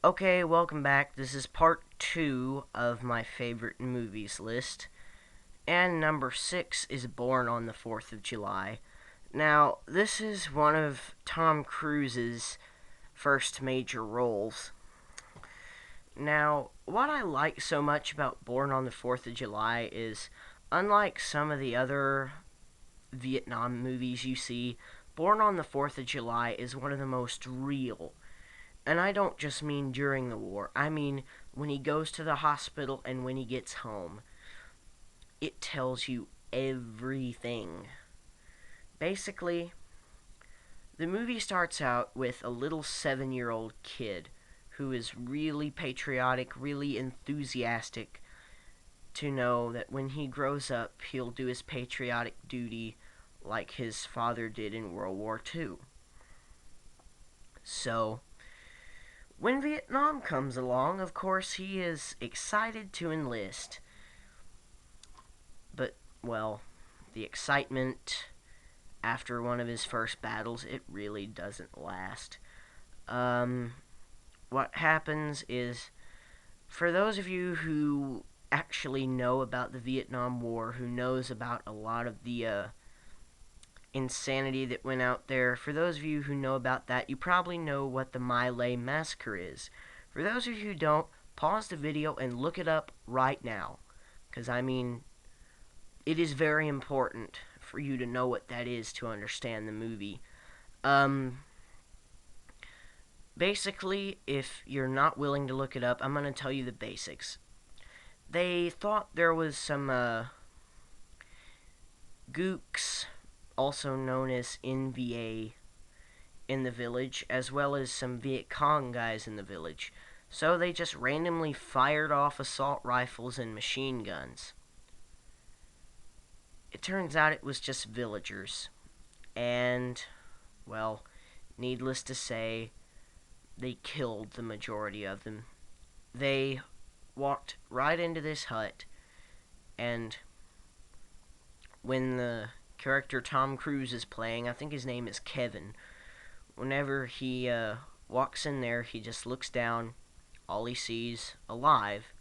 Okay, welcome back. This is part 2 of my favorite movies list. And number 6 is Born on the 4th of July. Now, this is one of Tom Cruise's first major roles. Now, what I like so much about Born on the 4th of July is, unlike some of the other Vietnam movies you see, Born on the 4th of July is one of the most real. And I don't just mean during the war. I mean when he goes to the hospital and when he gets home. It tells you everything. Basically, the movie starts out with a little 7-year-old kid who is really patriotic, really enthusiastic to know that when he grows up, he'll do his patriotic duty like his father did in World War II. So, when Vietnam comes along, of course, he is excited to enlist. But, well, the excitement after one of his first battles, it really doesn't last. Um, what happens is, for those of you who actually know about the Vietnam War, who knows about a lot of the insanity that went out there, for those of you who know about that, you probably know what the My Lai massacre is. For those of you who don't, pause the video and look it up right now. Because, I mean, it is very important for you to know what that is to understand the movie. Um, Basically, if you're not willing to look it up, I'm going to tell you the basics. They thought there was some gooks, also known as NVA, in the village, as well as some Viet Cong guys in the village. So they just randomly fired off assault rifles and machine guns. It turns out it was just villagers. And, well, needless to say, they killed the majority of them. They walked right into this hut, and when the character Tom Cruise is playing, I think his name is Kevin, whenever he walks in there, he just looks down. All he sees alive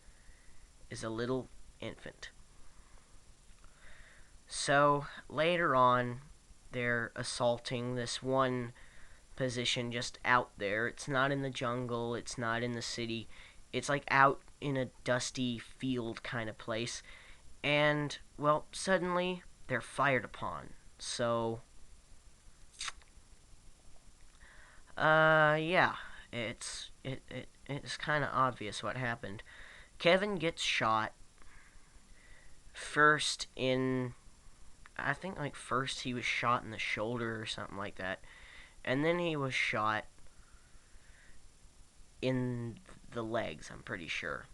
is a little infant. So later on, they're assaulting this one position just out there. It's not in the jungle, it's not in the city. It's like out in a dusty field kind of place. And, well, suddenly they're fired upon. So, yeah, it's kind of obvious what happened. Kevin gets shot first in, I think, like, first he was shot in the shoulder or something like that. And then he was shot in the legs, I'm pretty sure.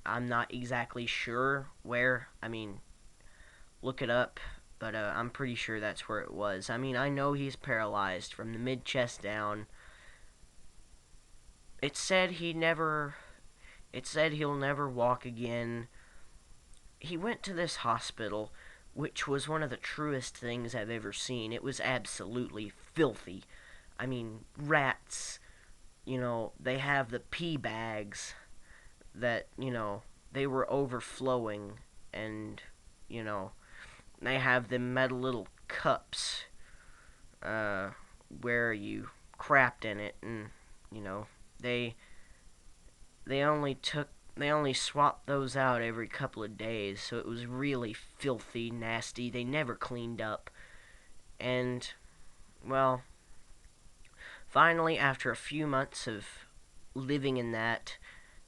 I'm not exactly sure where. I mean, look it up, but I'm pretty sure that's where it was. I mean, I know he's paralyzed from the mid chest down. It said he never. It said he'll never walk again. He went to this hospital, which was one of the truest things I've ever seen. It was absolutely filthy. I mean, rats. They have the pee bags that, they were overflowing, and, you know, they have the metal little cups uh, where you crapped in it, and, you know, they they only took they only swapped those out every couple of days, so it was really filthy, nasty. They never cleaned up, and, well, finally, after a few months of living in that,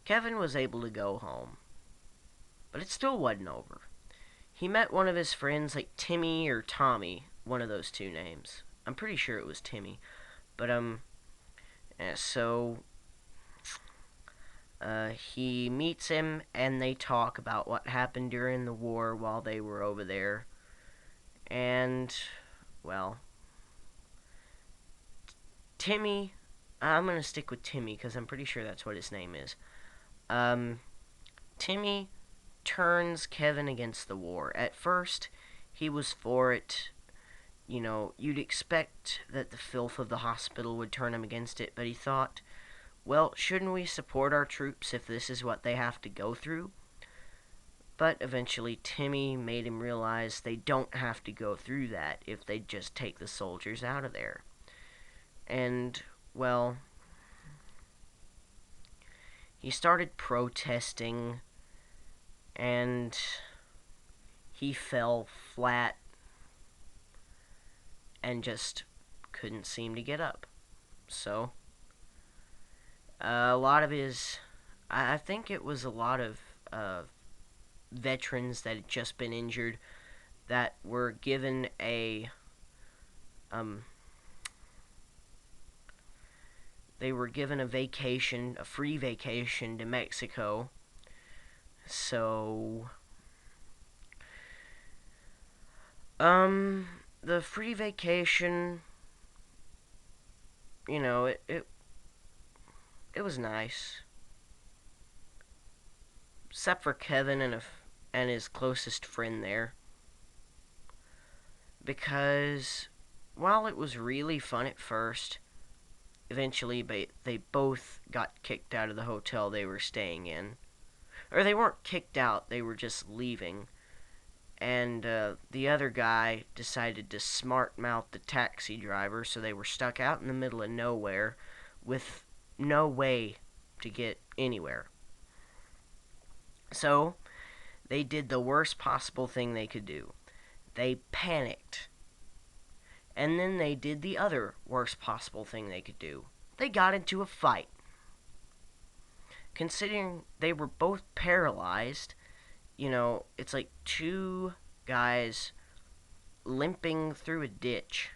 Kevin was able to go home. But it still wasn't over. He met one of his friends, like Timmy or Tommy, one of those two names. I'm pretty sure it was Timmy. But, so he meets him and they talk about what happened during the war while they were over there. And, well, Timmy, I'm going to stick with Timmy because I'm pretty sure that's what his name is. Um, Timmy turns Kevin against the war. At first, he was for it. You'd expect that the filth of the hospital would turn him against it, but he thought, well, shouldn't we support our troops if this is what they have to go through? But eventually, Timmy made him realize they don't have to go through that if they just take the soldiers out of there. And, well, he started protesting, and he fell flat and just couldn't seem to get up. So, a lot of his, I think it was a lot of veterans that had just been injured that were given um, they were given a vacation, a free vacation to Mexico. So, the free vacation, it was nice, except for Kevin and his closest friend there, because while it was really fun at first, eventually they both got kicked out of the hotel they were staying in. Or they weren't kicked out, they were just leaving. And the other guy decided to smart mouth the taxi driver, so they were stuck out in the middle of nowhere with no way to get anywhere. So, they did the worst possible thing they could do. They panicked. And then they did the other worst possible thing they could do. They got into a fight. Considering they were both paralyzed, it's like two guys limping through a ditch.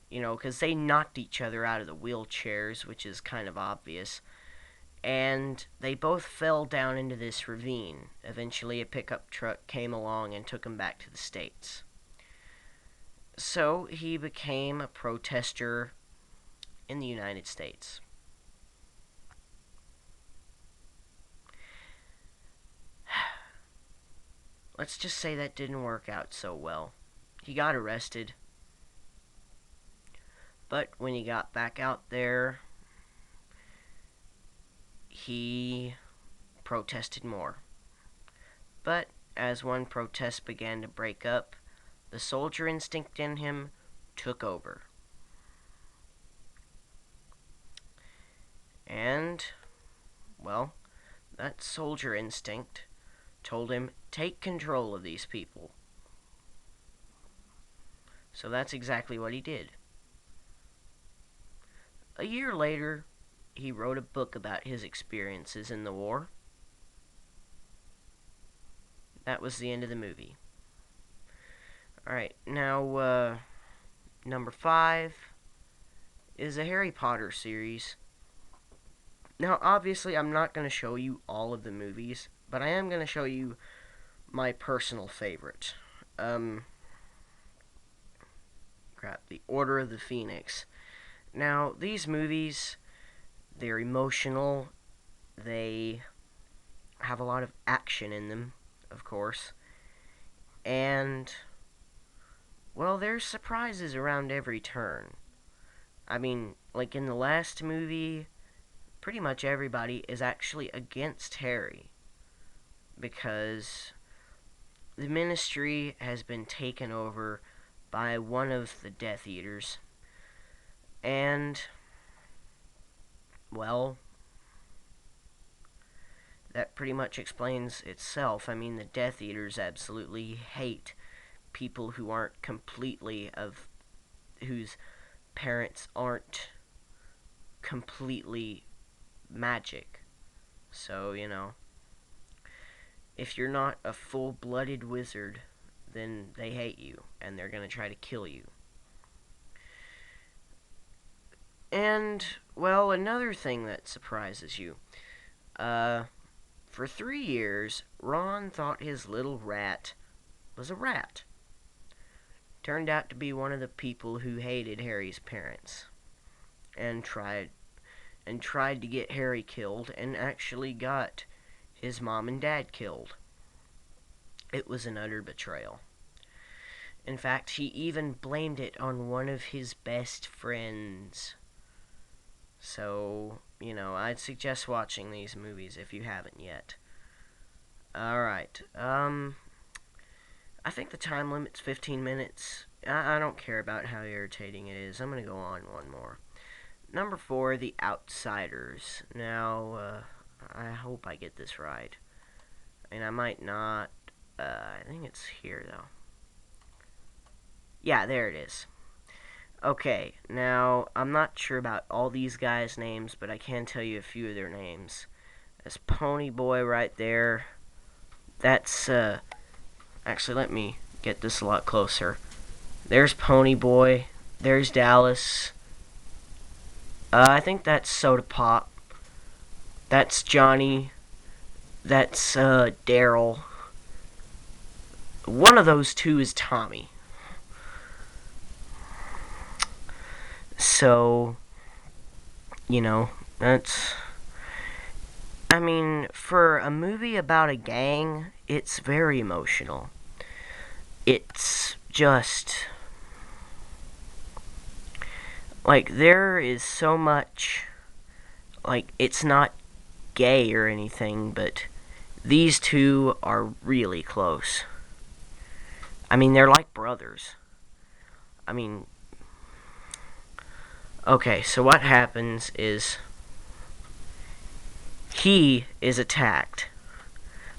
Because they knocked each other out of the wheelchairs, which is kind of obvious. And they both fell down into this ravine. Eventually, a pickup truck came along and took him back to the States. So, he became a protester in the United States. Let's just say that didn't work out so well. He got arrested. But when he got back out there, he protested more. But as one protest began to break up, the soldier instinct in him took over. And, well, that soldier instinct told him, take control of these people. So that's exactly what he did. A year later, he wrote a book about his experiences in the war. That was the end of the movie. Alright, now, number 5 is a Harry Potter series. Now, obviously, I'm not going to show you all of the movies, but I am going to show you my personal favorite. The Order of the Phoenix. Now, these movies, they're emotional, they have a lot of action in them, of course, and, well, there's surprises around every turn. I mean, like in the last movie, pretty much everybody is actually against Harry, because the Ministry has been taken over by one of the Death Eaters, and, well, that pretty much explains itself. I mean, the Death Eaters absolutely hate people who aren't whose parents aren't completely magic. So, if you're not a full-blooded wizard, then they hate you, and they're gonna try to kill you. And, well, another thing that surprises you. For 3 years, Ron thought his little rat was a rat. Turned out to be one of the people who hated Harry's parents. And tried to get Harry killed, and actually got his mom and dad killed. It was an utter betrayal. In fact, he even blamed it on one of his best friends. So, I'd suggest watching these movies if you haven't yet. Alright, I think the time limit's 15 minutes. I don't care about how irritating it is. I'm gonna go on one more. Number 4, The Outsiders. Now, I hope I get this right. And I might not. I think it's here, though. Yeah, there it is. Okay, now, I'm not sure about all these guys' names, but I can tell you a few of their names. There's Pony Boy right there. That's, actually, let me get this a lot closer. There's Pony Boy. There's Dallas. I think that's Soda Pop. That's Johnny. That's, Daryl. One of those two is Tommy. So, that's... I mean, for a movie about a gang, it's very emotional. It's just... like, there is so much... like, it's not gay or anything, but these two are really close. I mean, they're like brothers. I mean... okay, so what happens is... he is attacked.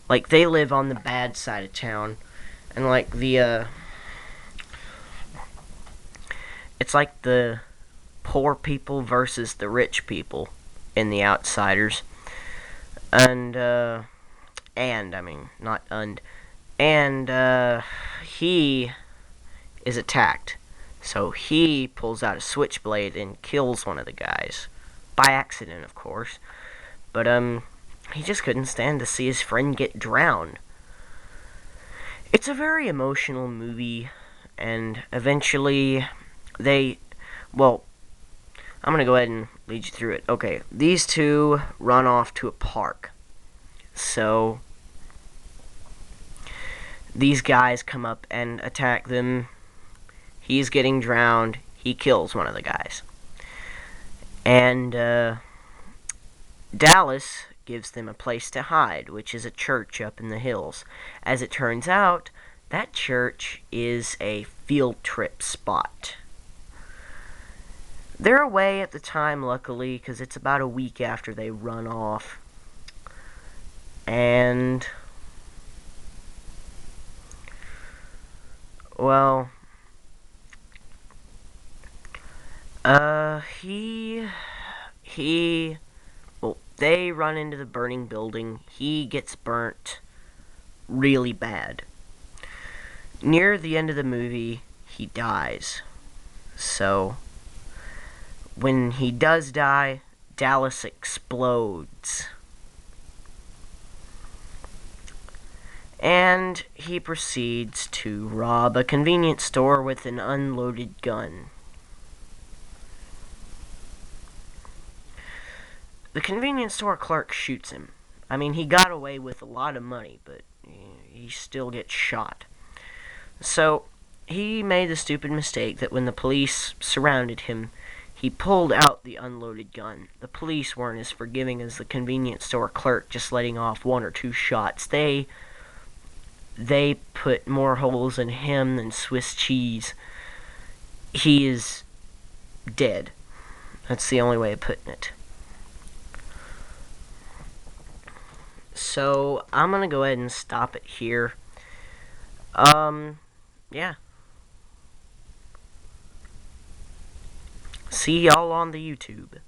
Like, they live on the bad side of town. And, like, it's like the poor people versus the rich people in The Outsiders. And, I mean, not und. And, he is attacked. So he pulls out a switchblade and kills one of the guys. By accident, of course. But, he just couldn't stand to see his friend get drowned. It's a very emotional movie, and eventually well, I'm gonna go ahead and lead you through it. Okay, these two run off to a park. So, these guys come up and attack them. He's getting drowned. He kills one of the guys. And, Dallas gives them a place to hide, which is a church up in the hills. As it turns out, that church is a field trip spot. They're away at the time, luckily, because it's about a week after they run off. And... well... well, they run into the burning building. He gets burnt really bad. Near the end of the movie, he dies. So, when he does die, Dallas explodes. And he proceeds to rob a convenience store with an unloaded gun. The convenience store clerk shoots him. I mean, he got away with a lot of money, but he still gets shot. So, he made the stupid mistake that when the police surrounded him, he pulled out the unloaded gun. The police weren't as forgiving as the convenience store clerk just letting off 1 or 2 shots. They put more holes in him than Swiss cheese. He is dead. That's the only way of putting it. So, I'm gonna go ahead and stop it here. Yeah. See y'all on the YouTube.